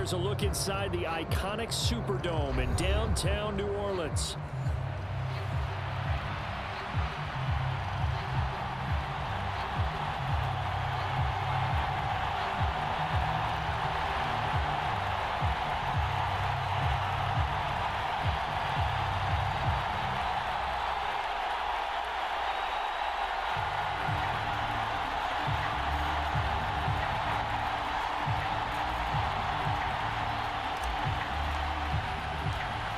here's a look inside the iconic Superdome in downtown New Orleans.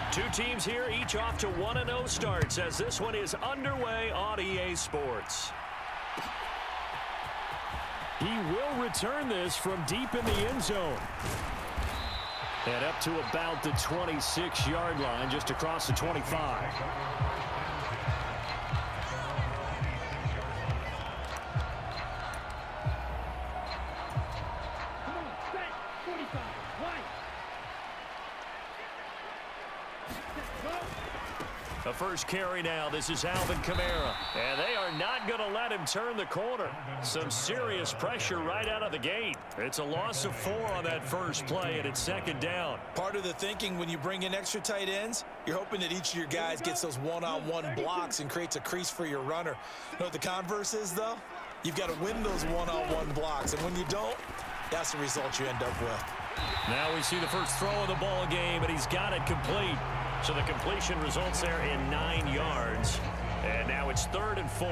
Two teams here, each off to 1-0 starts as this one is underway on EA Sports. He will return this from deep in the end zone. And up to about the 26-yard line, just across the 25. The first carry now. This is Alvin Kamara. And they are not going to let him turn the corner. Some serious pressure right out of the gate. It's a loss of 4 on that first play, and it's second down. Part of the thinking when you bring in extra tight ends, you're hoping that each of your guys gets those one-on-one blocks and creates a crease for your runner. You know what the converse is, though? You've got to win those one-on-one blocks, and when you don't, that's the result you end up with. Now we see the first throw of the ball game, and he's got it complete. So the completion results there in 9 yards. And now it's 3rd and 4.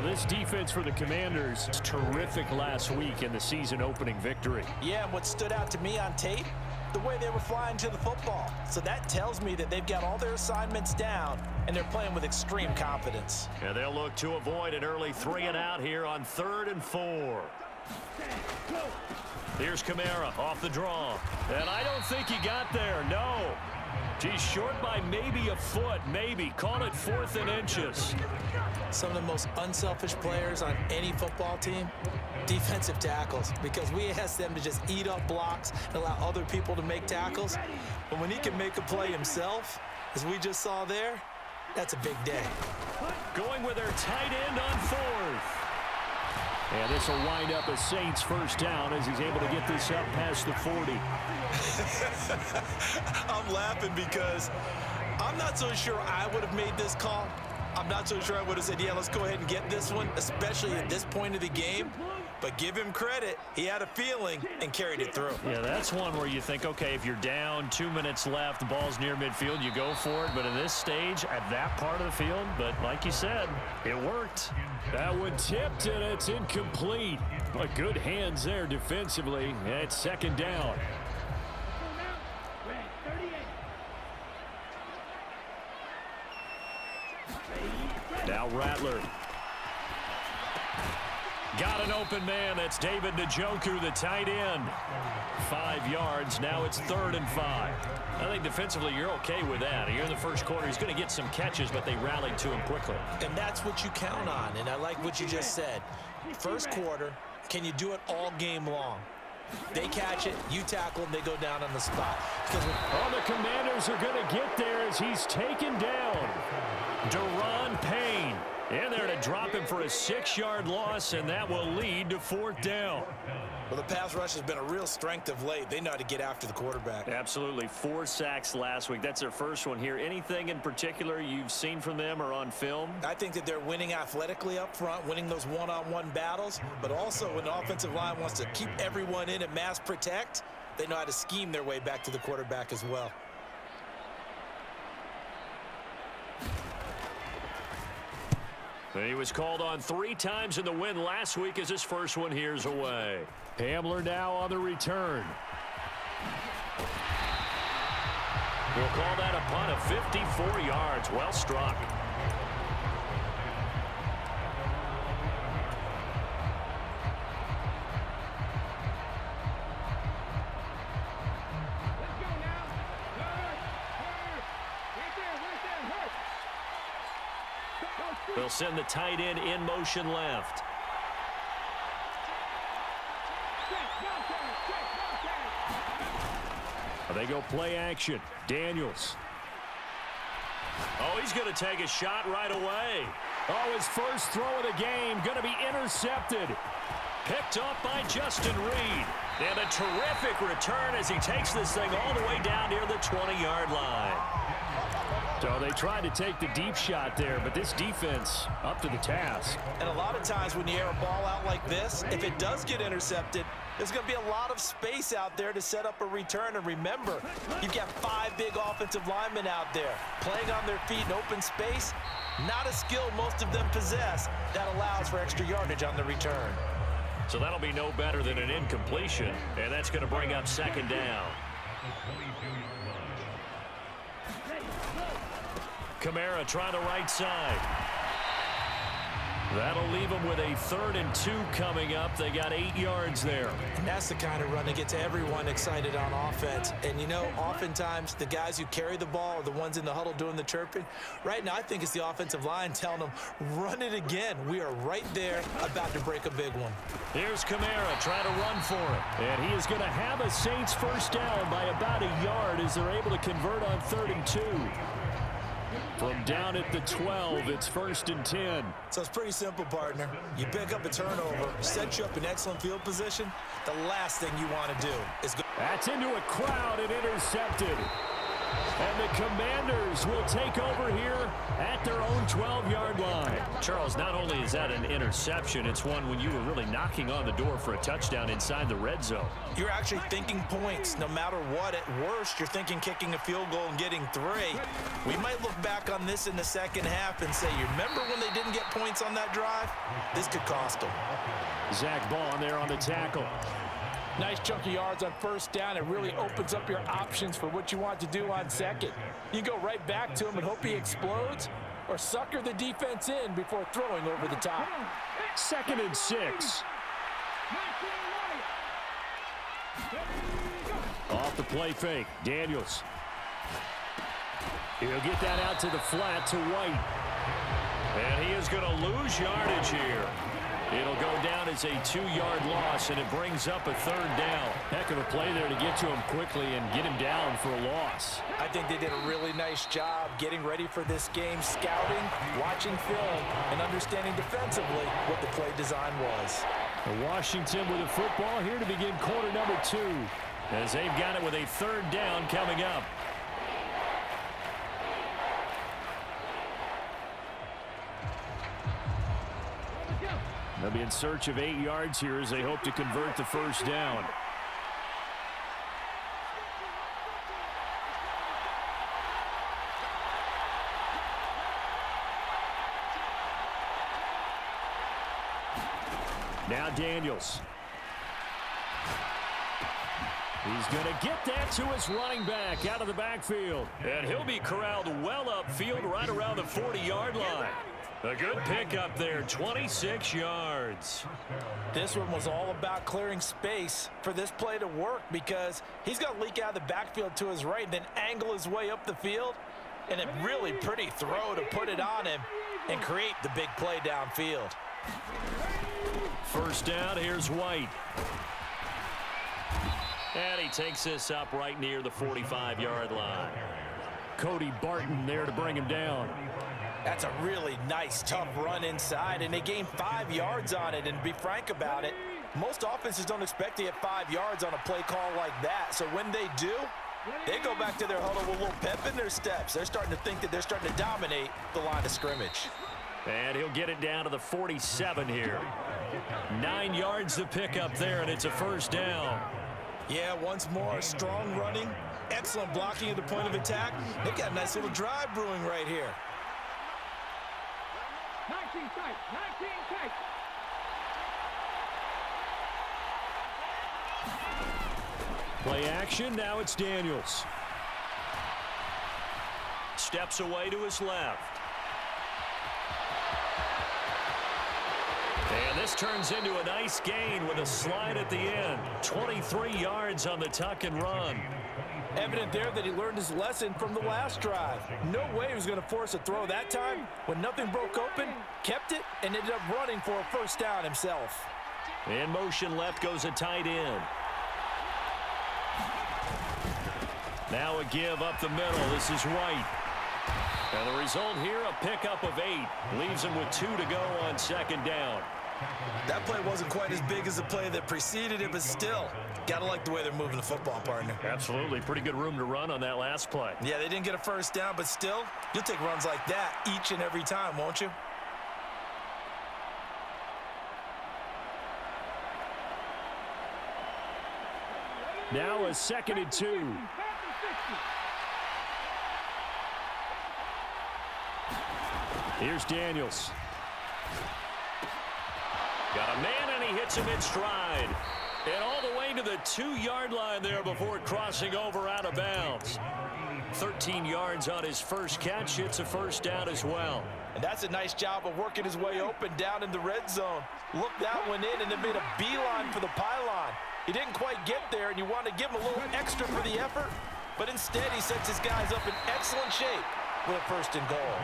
This defense for the Commanders is terrific last week in the season-opening victory. Yeah, and what stood out to me on tape, the way they were flying to the football. So that tells me that they've got all their assignments down, and they're playing with extreme confidence. And they'll look to avoid an early 3-and-out here on 3rd and 4. Here's Kamara off the draw. And I don't think he got there, no. He's short by maybe a foot, maybe. Call it 4th and inches. Some of the most unselfish players on any football team, defensive tackles, because we ask them to just eat up blocks and allow other people to make tackles. But when he can make a play himself, as we just saw there, that's a big day. Going with their tight end on 4th. And this will wind up a Saints first down as he's able to get this up past the 40. I'm laughing because I'm not so sure I would have made this call. I'm not so sure I would have said, yeah, let's go ahead and get this one, especially at this point of the game. But give him credit. He had a feeling and carried it through. Yeah, that's one where you think, okay, if you're down, 2 minutes left, the ball's near midfield, you go for it. But in this stage, at that part of the field, but like you said, it worked. That one tipped, and it's incomplete. But good hands there defensively. It's second down. Now Rattler. Got an open man. That's David Njoku, the tight end. 5 yards. Now it's 3rd and 5. I think defensively you're okay with that. Here in the first quarter, he's going to get some catches, but they rallied to him quickly. And that's what you count on, and I like what you just said. First quarter, can you do it all game long? They catch it, you tackle them, they go down on the spot. The Commanders are going to get there as he's taken down. Deron Payne in there to drop him for a 6-yard loss, and that will lead to 4th down. Well, the pass rush has been a real strength of late. They know how to get after the quarterback. Absolutely. 4 sacks last week. That's their first one here. Anything in particular you've seen from them or on film? I think that they're winning athletically up front, winning those one-on-one battles, but also when the offensive line wants to keep everyone in and mass protect, they know how to scheme their way back to the quarterback as well. He was called on 3 times in the win last week as his first one here's away. Hamler now on the return. We'll call that a punt of 54 yards. Well struck. They'll send the tight end in motion left. They go play action. Daniels. Oh, he's going to take a shot right away. Oh, his first throw of the game going to be intercepted. Picked up by Justin Reed. And a terrific return as he takes this thing all the way down near the 20-yard line. So they tried to take the deep shot there, but this defense up to the task. And a lot of times when you air a ball out like this, if it does get intercepted, there's going to be a lot of space out there to set up a return. And remember, you've got 5 big offensive linemen out there playing on their feet in open space. Not a skill most of them possess that allows for extra yardage on the return. So that'll be no better than an incompletion, and that's going to bring up second down. Kamara trying the right side. That'll leave them with a 3rd and 2 coming up. They got 8 yards there. And that's the kind of run that gets everyone excited on offense. And, you know, oftentimes the guys who carry the ball are the ones in the huddle doing the chirping. Right now, I think it's the offensive line telling them, run it again. We are right there about to break a big one. Here's Kamara trying to run for it. And he is going to have a Saints first down by about a yard as they're able to convert on 3rd and 2. From down at the 12, it's 1st and 10. So it's pretty simple, partner. You pick up a turnover, set you up in excellent field position. The last thing you want to do is go. That's into a crowd and intercepted. And the Commanders will take over here at their own 12-yard line. Charles, not only is that an interception, it's one when you were really knocking on the door for a touchdown inside the red zone. You're actually thinking points no matter what. At worst, you're thinking kicking a field goal and getting 3. We might look back on this in the second half and say, you remember when they didn't get points on that drive? This could cost them. Zach Ball there on the tackle. Nice chunk of yards on first down. It really opens up your options for what you want to do on second. You go right back to him and hope he explodes, or sucker the defense in before throwing over the top. 2nd and 6. Off the play fake, Daniels. He'll get that out to the flat to White. And he is going to lose yardage here. It'll go down as a 2-yard loss, and it brings up a 3rd down. Heck of a play there to get to him quickly and get him down for a loss. I think they did a really nice job getting ready for this game, scouting, watching film, and understanding defensively what the play design was. Washington with the football here to begin quarter number 2, as they've got it with a 3rd down coming up. They'll be in search of 8 yards here as they hope to convert the first down. Now Daniels. He's going to get that to his running back out of the backfield. And he'll be corralled well upfield right around the 40-yard line. A good pickup there, 26 yards. This one was all about clearing space for this play to work because he's going to leak out of the backfield to his right and then angle his way up the field. And a really pretty throw to put it on him and create the big play downfield. First down, here's White. And he takes this up right near the 45-yard line. Cody Barton there to bring him down. That's a really nice, tough run inside, and they gained 5 yards on it. And to be frank about it, most offenses don't expect to get 5 yards on a play call like that. So when they do, they go back to their huddle with a little pep in their steps. They're starting to think that they're starting to dominate the line of scrimmage. And he'll get it down to the 47 here. 9 yards to pick up there, and it's a first down. Yeah, once more, strong running, excellent blocking at the point of attack. They've got a nice little drive brewing right here. 19 tight, 19 tight. Play action, now it's Daniels. Steps away to his left. And this turns into a nice gain with a slide at the end. 23 yards on the tuck and run. Evident there that he learned his lesson from the last drive. No way he was going to force a throw that time. When nothing broke open, kept it, and ended up running for a first down himself. In motion left goes a tight end. Now a give up the middle. This is White. And the result here, a pickup of 8. Leaves him with 2 to go on second down. That play wasn't quite as big as the play that preceded it, but still, got to like the way they're moving the football, partner. Absolutely. Pretty good room to run on that last play. Yeah, they didn't get a first down, but still, you'll take runs like that each and every time, won't you? Now a 2nd and 2. Here's Daniels. Got a man, and he hits him in stride. And all the way to the 2-yard line there before crossing over out of bounds. 13 yards on his first catch. It's a first down as well. And that's a nice job of working his way open down in the red zone. Look that one in, and then made a beeline for the pylon. He didn't quite get there, and you want to give him a little extra for the effort. But instead, he sets his guys up in excellent shape with a 1st and goal.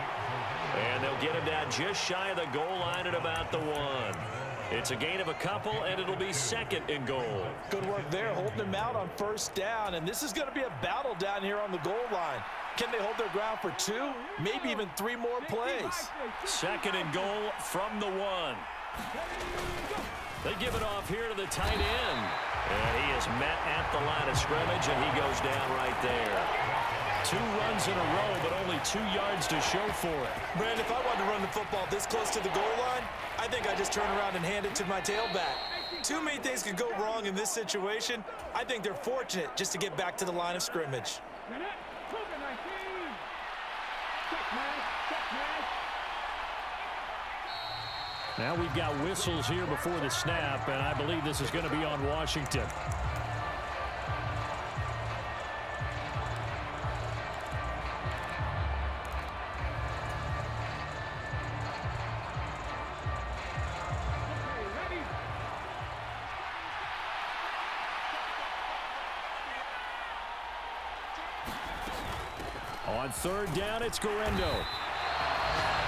And they'll get him down just shy of the goal line at about the 1. It's a gain of a couple, and it'll be 2nd and goal. Good work there, holding him out on 1st down. And this is going to be a battle down here on the goal line. Can they hold their ground for 2, maybe even 3 more plays? 2nd and goal from the 1. They give it off here to the tight end. And he is met at the line of scrimmage, and he goes down right there. 2 runs in a row, but only 2 yards to show for it. Brandon, if I wanted to run the football this close to the goal line, I think I'd just turn around and hand it to my tailback. Too many things could go wrong in this situation. I think they're fortunate just to get back to the line of scrimmage. Now we've got whistles here before the snap, and I believe this is going to be on Washington. On 3rd down, it's Guerrero.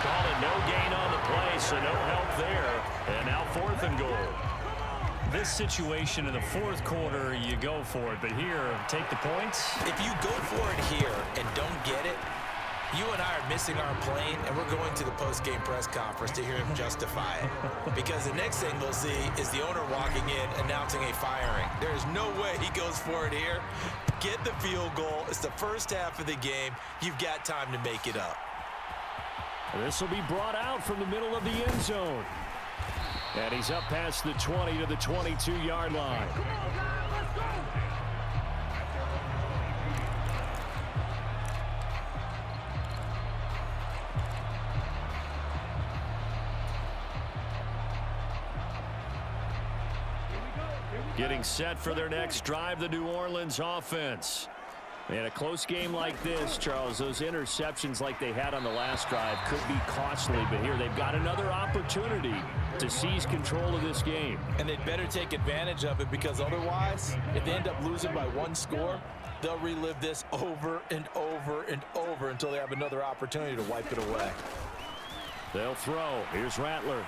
Call it no gain on the play, so no help there. And now 4th and goal. This situation in the 4th quarter, you go for it. But here, take the points. If you go for it here and don't get it, you and I are missing our plane, and we're going to the post-game press conference to hear him justify it. Because the next thing we'll see is the owner walking in announcing a firing. There is no way he goes for it here. Get the field goal. It's the first half of the game. You've got time to make it up. This will be brought out from the middle of the end zone. And he's up past the 20 to the 22-yard line. Getting set for their next drive, the New Orleans offense. In a close game like this, Charles, those interceptions like they had on the last drive could be costly, but here they've got another opportunity to seize control of this game. And they'd better take advantage of it, because otherwise, if they end up losing by 1 score, they'll relive this over and over and over until they have another opportunity to wipe it away. They'll throw. Here's Rattler.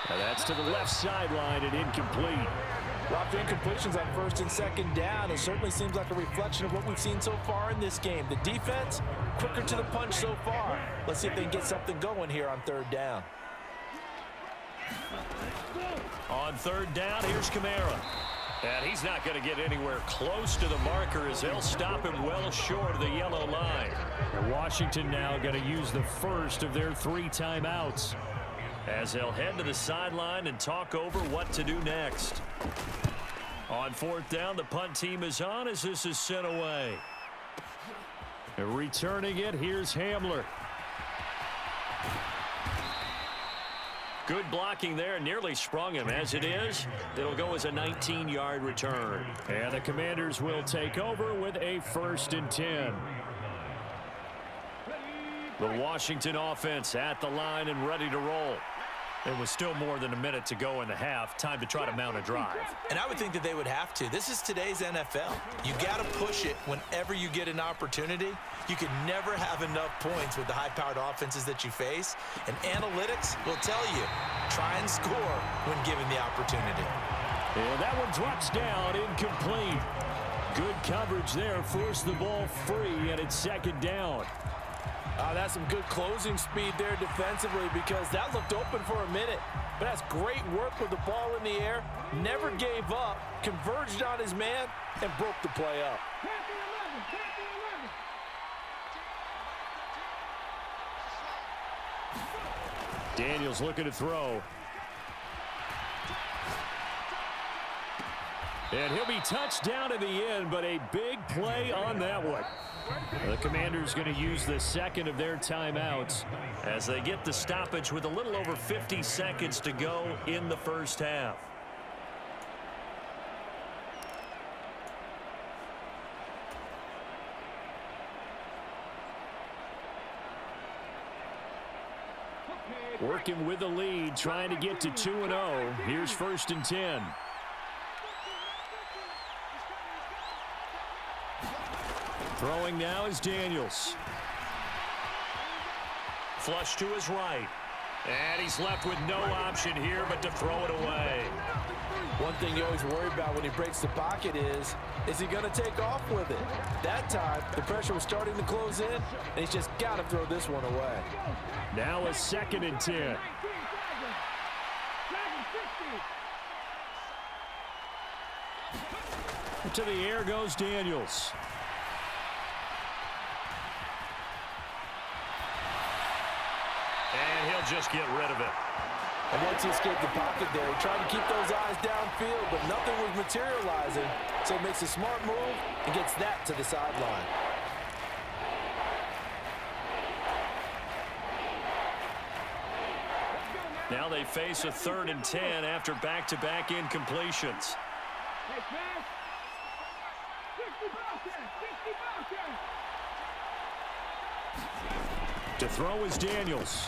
And that's to the left sideline and incomplete. Lots of incompletions on 1st and 2nd down. It certainly seems like a reflection of what we've seen so far in this game. The defense, quicker to the punch so far. Let's see if they can get something going here on 3rd down. On 3rd down, here's Kamara. And he's not going to get anywhere close to the marker as they'll stop him well short of the yellow line. And Washington now going to use the first of their 3 timeouts, as they'll head to the sideline and talk over what to do next. On 4th down, the punt team is on as this is sent away. And returning it, here's Hamler. Good blocking there, nearly sprung him. As it is, it'll go as a 19-yard return. And the Commanders will take over with a 1st and 10. The Washington offense at the line and ready to roll. It was still more than a minute to go in the half. Time to try to mount a drive. And I would think that they would have to. This is today's NFL. You got to push it whenever you get an opportunity. You can never have enough points with the high-powered offenses that you face. And analytics will tell you, try and score when given the opportunity. And that one drops down, incomplete. Good coverage there, forced the ball free, and it's 2nd down. That's some good closing speed there defensively because that looked open for a minute. But that's great work with the ball in the air. Never gave up, converged on his man, and broke the play up. Daniels looking to throw. And he'll be touched down in the end, but a big play on that one. The Commanders going to use the second of their timeouts as they get the stoppage with a little over 50 seconds to go in the first half. Working with the lead, trying to get to 2-0. Here's 1st and 10. Throwing now is Daniels. Flush to his right. And he's left with no option here but to throw it away. One thing you always worry about when he breaks the pocket is he going to take off with it? That time, the pressure was starting to close in, and he's just got to throw this one away. Now a 2nd and 10. To the air goes Daniels. And he'll just get rid of it. And once he escaped the pocket there, he tried to keep those eyes downfield, but nothing was materializing. So he makes a smart move and gets that to the sideline. Now they face a 3rd and 10 after back-to-back incompletions. To throw is Daniels.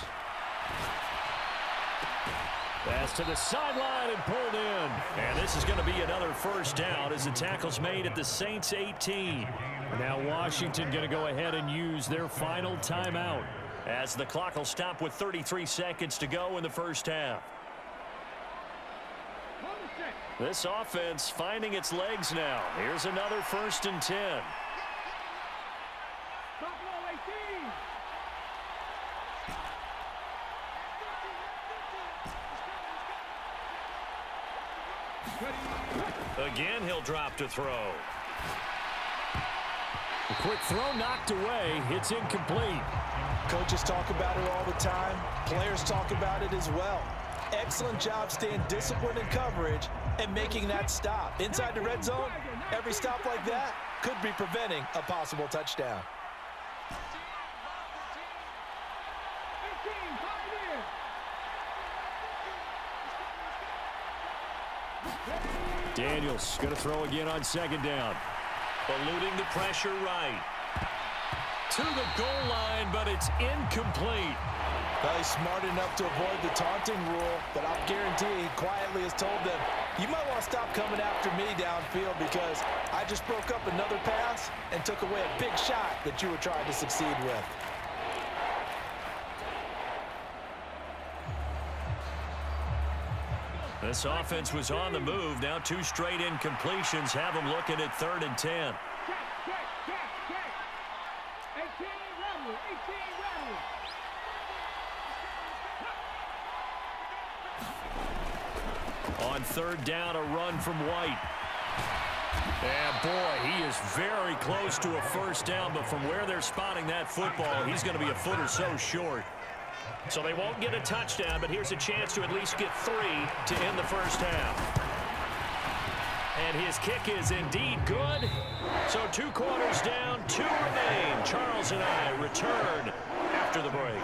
Pass to the sideline and pulled in. And this is going to be another first down as the tackle's made at the Saints 18. Now Washington going to go ahead and use their final timeout as the clock will stop with 33 seconds to go in the first half. This offense finding its legs now. Here's another 1st and 10. Again, he'll drop to throw. A quick throw knocked away. It's incomplete. Coaches talk about it all the time. Players talk about it as well. Excellent job staying disciplined in coverage and making that stop. Inside the red zone, every stop like that could be preventing a possible touchdown. Daniels going to throw again on 2nd down. Eluding the pressure right. To the goal line, but it's incomplete. Well, he's smart enough to avoid the taunting rule, but I'll guarantee he quietly has told them, you might want to stop coming after me downfield because I just broke up another pass and took away a big shot that you were trying to succeed with. This offense was on the move. Now 2 straight incompletions have them looking at 3rd and 10. On 3rd down, a run from White. And boy, he is very close to a first down, but from where they're spotting that football, he's going to be a foot or so short. So they won't get a touchdown, but here's a chance to at least get 3 to end the first half. And his kick is indeed good. So 2 quarters down, 2 remain. Charles and I return after the break.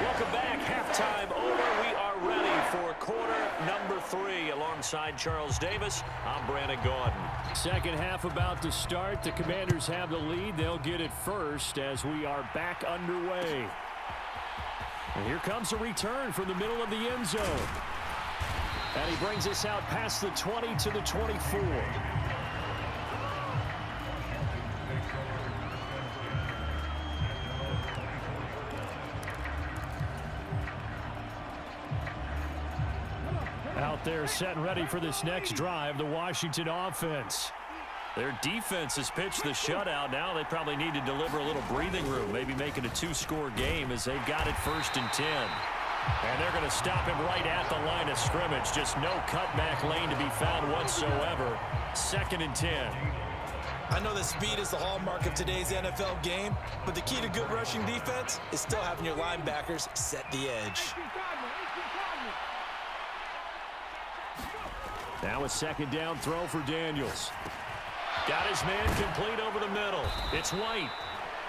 Welcome back. Halftime over. We are ready for quarter number 3. Alongside Charles Davis, I'm Brandon Gaudin. Second half about to start. The Commanders have the lead. They'll get it first as we are back underway. And here comes a return from the middle of the end zone. And he brings us out past the 20 to the 24. Out there set and ready for this next drive, the Washington offense. Their defense has pitched the shutout. Now they probably need to deliver a little breathing room, maybe make it a two-score game as they've got it 1st and 10. And they're going to stop him right at the line of scrimmage. Just no cutback lane to be found whatsoever. 2nd and 10. I know that speed is the hallmark of today's NFL game, but the key to good rushing defense is still having your linebackers set the edge. Now a 2nd down throw for Daniels. Got his man complete over the middle. It's White.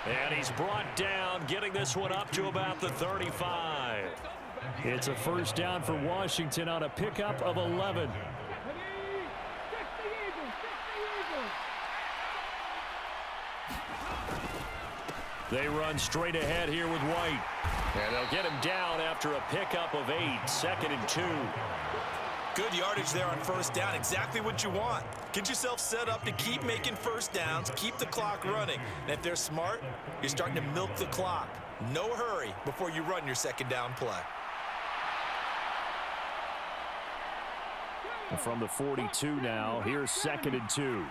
And he's brought down, getting this one up to about the 35. It's a 1st down for Washington on a pickup of 11. They run straight ahead here with White. And they'll get him down after a pickup of 8. 2nd and 2. Good yardage there on 1st down. Exactly what you want. Get yourself set up to keep making 1st downs, keep the clock running. And if they're smart, you're starting to milk the clock. No hurry before you run your 2nd down play. From the 42 now, here's 2nd and 2.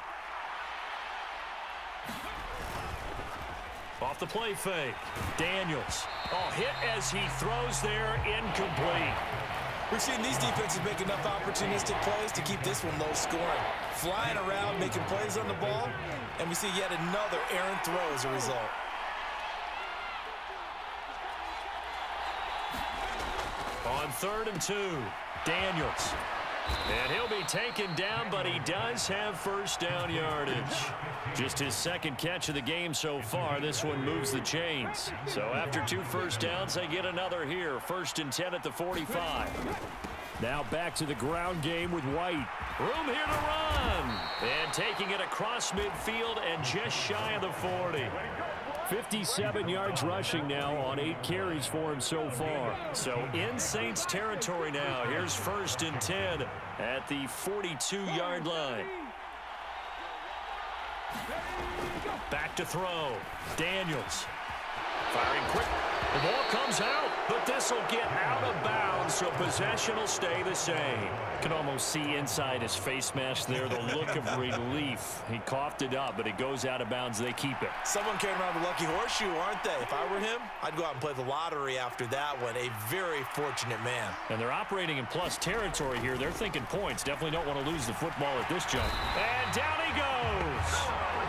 Off the play fake. Daniels. Oh, hit as he throws there, incomplete. We've seen these defenses make enough opportunistic plays to keep this one low scoring. Flying around, making plays on the ball, and we see yet another errant throw as a result. On 3rd and 2, Daniels. And he'll be taken down, but he does have 1st down yardage. Just his 2nd catch of the game so far. This one moves the chains. So after 2 1st downs, they get another here. 1st and 10 at the 45. Now back to the ground game with White. Room here to run. And taking it across midfield and just shy of the 40. 57 yards rushing now on 8 carries for him so far. So in Saints territory now. Here's 1st and 10 at the 42-yard line. Back to throw. Daniels. Firing quick. The ball comes out, but this will get out of bounds, so possession will stay the same. Can almost see inside his face mask there the look of relief. He coughed it up, but it goes out of bounds. They keep it. Someone came around with a lucky horseshoe, aren't they? If I were him, I'd go out and play the lottery after that one. A very fortunate man. And they're operating in plus territory here. They're thinking points. Definitely don't want to lose the football at this jump. And down he goes.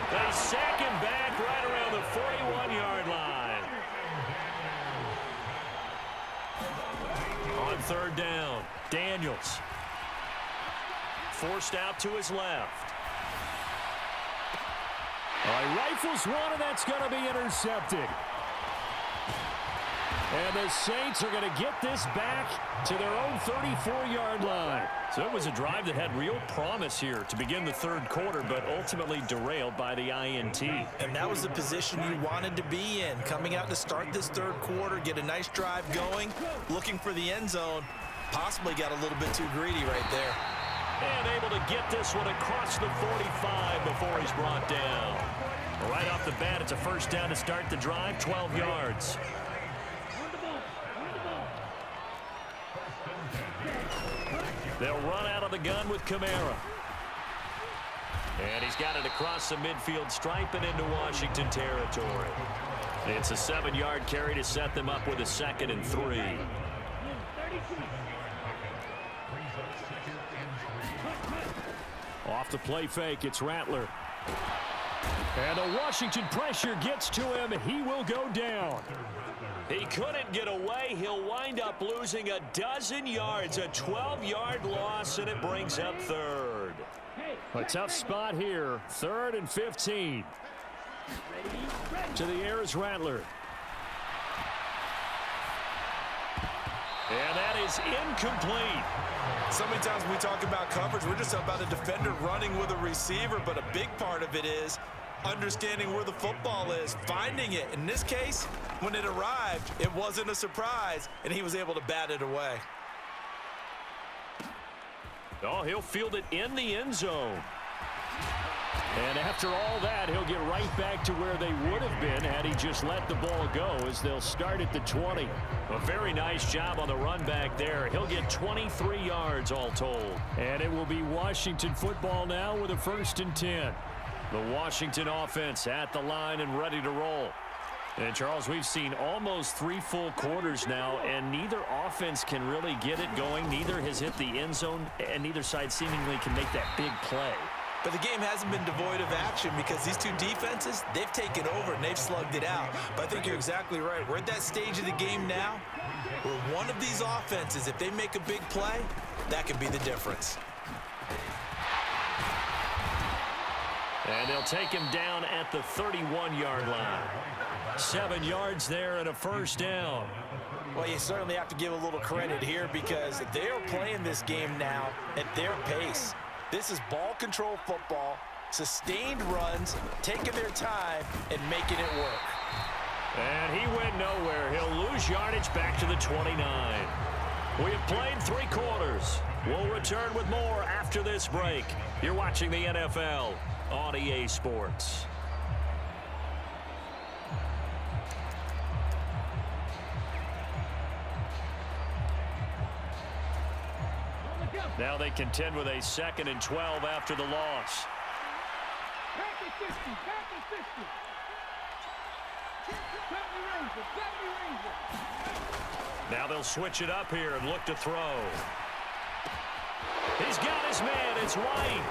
They sack him back right around the 41-yard line. On 3rd down, Daniels. Forced out to his left. He rifles one, and that's going to be intercepted. And the Saints are going to get this back to their own 34-yard line. So it was a drive that had real promise here to begin the 3rd quarter, but ultimately derailed by the INT. And that was the position you wanted to be in. Coming out to start this 3rd quarter, get a nice drive going, looking for the end zone. Possibly got a little bit too greedy right there. And able to get this one across the 45 before he's brought down. Right off the bat, it's a 1st down to start the drive, 12 yards. They'll run out of the gun with Kamara. And he's got it across the midfield stripe and into Washington territory. It's a 7-yard carry to set them up with a 2nd and 3. Off the play fake, it's Rattler. And the Washington pressure gets to him. He will go down. He couldn't get away. He'll wind up losing a dozen yards, a 12-yard loss, and it brings up 3rd. A tough spot here, 3rd and 15. To the air is Rattler. And that is incomplete. So many times when we talk about coverage, we're just about a defender running with a receiver, but a big part of it is understanding where the football is, finding it. In this case, when it arrived, it wasn't a surprise, and he was able to bat it away. Oh, he'll field it in the end zone. And after all that, he'll get right back to where they would have been had he just let the ball go, as they'll start at the 20. A very nice job on the run back there. He'll get 23 yards all told. And it will be Washington football now with a 1st and 10. The Washington offense at the line and ready to roll. And, Charles, we've seen almost 3 full quarters now, and neither offense can really get it going. Neither has hit the end zone, and neither side seemingly can make that big play. But the game hasn't been devoid of action because these two defenses, they've taken over and they've slugged it out. But I think you're exactly right. We're at that stage of the game now where one of these offenses, if they make a big play, that could be the difference. And they'll take him down at the 31-yard line. 7 yards there and a first down. Well, you certainly have to give a little credit here because they are playing this game now at their pace. This is ball control football, sustained runs, taking their time and making it work. And he went nowhere. He'll lose yardage back to the 29. We have played 3 quarters. We'll return with more after this break. You're watching the NFL on EA Sports. Now they contend with a 2nd and 12 after the loss. Back to 50, back to 50. Tommy Ranger. Now they'll switch it up here and look to throw. He's got his man. It's White.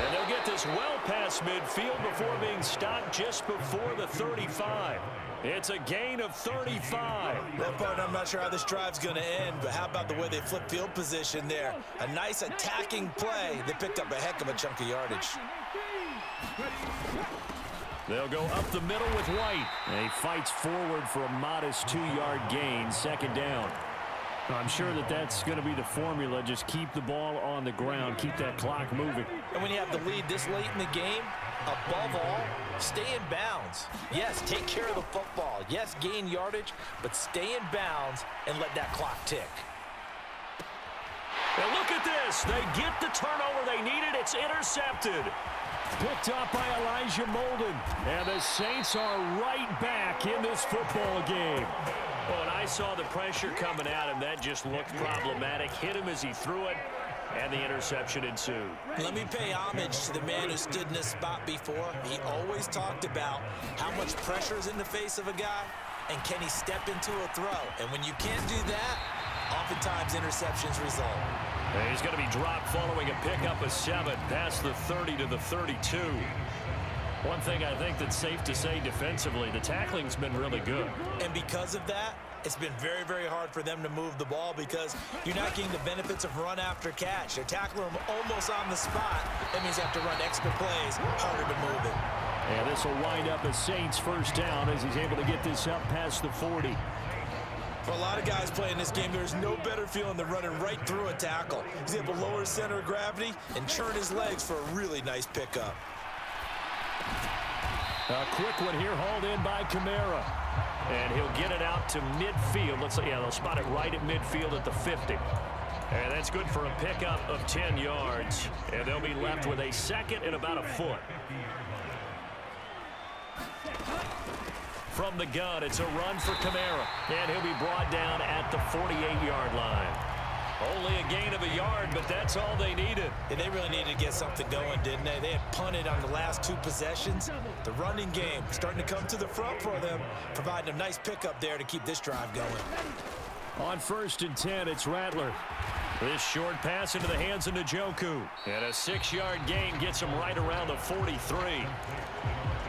And they'll get this well past midfield before being stopped just before the 35. It's a gain of 35. That part, I'm not sure how this drive's going to end, but how about the way they flip field position there? A nice attacking play. They picked up a heck of a chunk of yardage. They'll go up the middle with White. And he fights forward for a modest 2-yard gain, 2nd down. I'm sure that that's going to be the formula. Just keep the ball on the ground. Keep that clock moving. And when you have the lead this late in the game, above all, stay in bounds. Yes, take care of the football. Yes, gain yardage, but stay in bounds and let that clock tick. And look at this. They get the turnover they needed. It's intercepted. Picked up by Elijah Molden. And the Saints are right back in this football game. Oh, and I saw the pressure coming at him. That just looked problematic. Hit him as he threw it, and the interception ensued. Let me pay homage to the man who stood in this spot before. He always talked about how much pressure is in the face of a guy, and can he step into a throw. And when you can't do that, oftentimes interceptions result. And he's going to be dropped following a pickup of 7 past the 30 to the 32. One thing I think that's safe to say defensively, the tackling's been really good. And because of that, it's been very, very hard for them to move the ball because you're not getting the benefits of run after catch. They're tackling them almost on the spot. That means they have to run extra plays, harder to move it. And this will wind up a Saints first down as he's able to get this up past the 40. For a lot of guys playing this game, there's no better feeling than running right through a tackle. He's able to lower his center of gravity and churn his legs for a really nice pickup. A quick one here, hauled in by Kamara. And he'll get it out to midfield. They'll spot it right at midfield at the 50. And that's good for a pickup of 10 yards. And they'll be left with a 2nd and about a foot. From the gun, it's a run for Kamara. And he'll be brought down at the 48-yard line. Only a gain of a yard, but that's all they needed. And they really needed to get something going, didn't they? They had punted on the last 2 possessions. The running game starting to come to the front for them, providing a nice pickup there to keep this drive going. On 1st and 10, it's Rattler. This short pass into the hands of Njoku. And a 6-yard gain gets him right around the 43.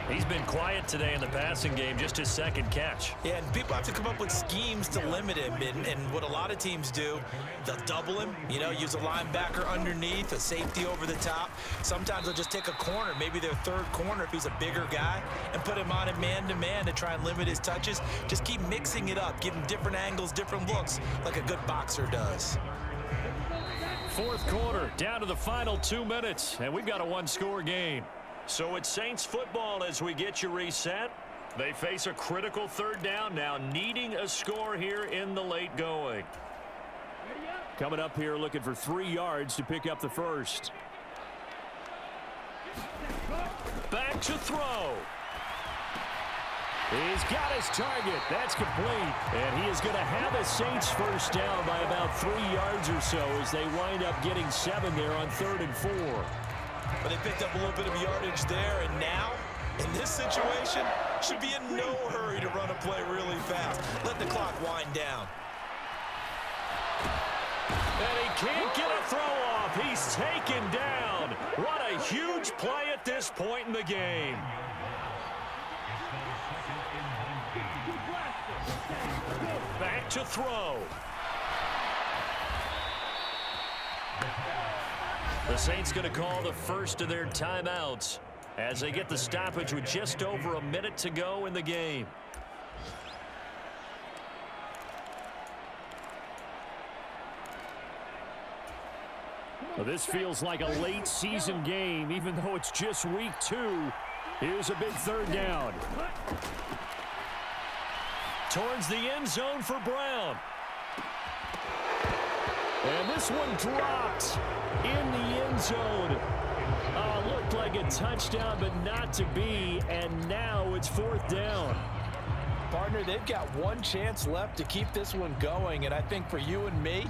He's been quiet today in the passing game, just his 2nd catch. Yeah, and people have to come up with schemes to limit him. And what a lot of teams do, they'll double him, use a linebacker underneath, a safety over the top. Sometimes they'll just take a corner, maybe their 3rd corner if he's a bigger guy, and put him on it man-to-man to try and limit his touches. Just keep mixing it up, give him different angles, different looks, like a good boxer does. 4th quarter, down to the final 2 minutes, and we've got a 1-score game. So it's Saints football as we get you reset. They face a critical 3rd down now, needing a score here in the late going. Coming up here looking for 3 yards to pick up the first. Back to throw. He's got his target. That's complete. And he is going to have a Saints first down by about 3 yards or so as they wind up getting 7 there on 3rd and 4. But they picked up a little bit of yardage there, and now, in this situation, should be in no hurry to run a play really fast. Let the clock wind down. And he can't get a throw off. He's taken down. What a huge play at this point in the game. Back to throw. The Saints going to call the first of their timeouts as they get the stoppage with just over a minute to go in the game. Well, this feels like a late season game, even though it's just week 2. Here's a big third down. Towards the end zone for Brown. And this one dropped in the end zone. Looked like a touchdown, but not to be. And now it's 4th down. Partner, they've got one chance left to keep this one going. And I think for you and me,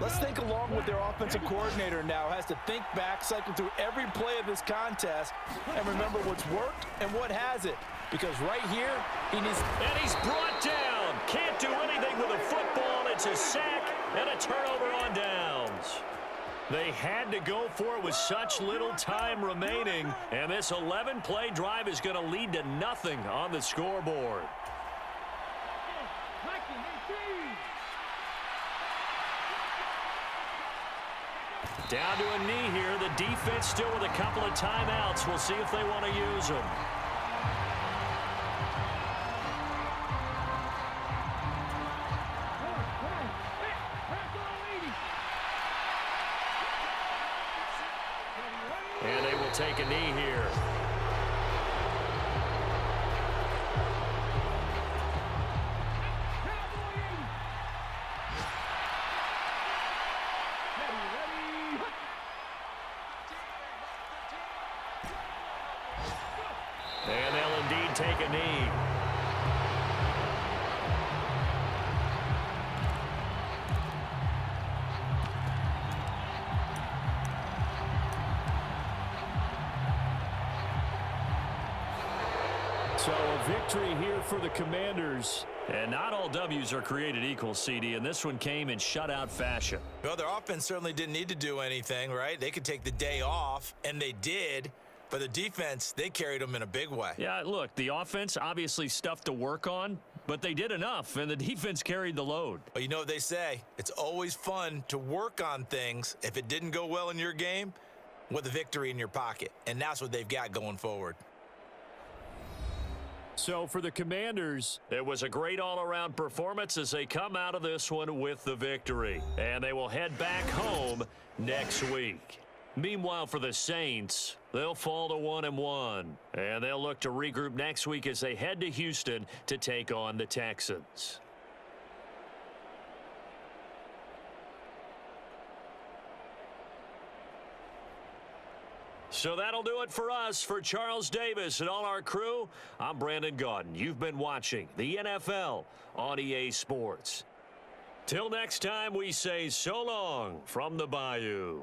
let's think along with their offensive coordinator now. Has to think back, cycle through every play of this contest, and remember what's worked and what hasn't. Because right here, he needs... And he's brought down. Can't do anything with a football. It's a sack and a turnover on downs. They had to go for it with such little time remaining. And this 11-play drive is going to lead to nothing on the scoreboard. Down to a knee here. The defense still with a couple of timeouts. We'll see if they want to use them. And they will take a knee here. And they'll indeed take a knee. So a victory here for the Commanders. And not all W's are created equal, CD, and this one came in shutout fashion. Well, their offense certainly didn't need to do anything, right? They could take the day off, and they did. But the defense, they carried them in a big way. Yeah, look, the offense, obviously stuff to work on, but they did enough, and the defense carried the load. But you know what they say? It's always fun to work on things if it didn't go well in your game with a victory in your pocket. And that's what they've got going forward. So for the Commanders, it was a great all-around performance as they come out of this one with the victory. And they will head back home next week. Meanwhile, for the Saints, they'll fall to 1-1. And they'll look to regroup next week as they head to Houston to take on the Texans. So that'll do it for us. For Charles Davis and all our crew, I'm Brandon Gaudin. You've been watching the NFL on EA Sports. Till next time, we say so long from the Bayou.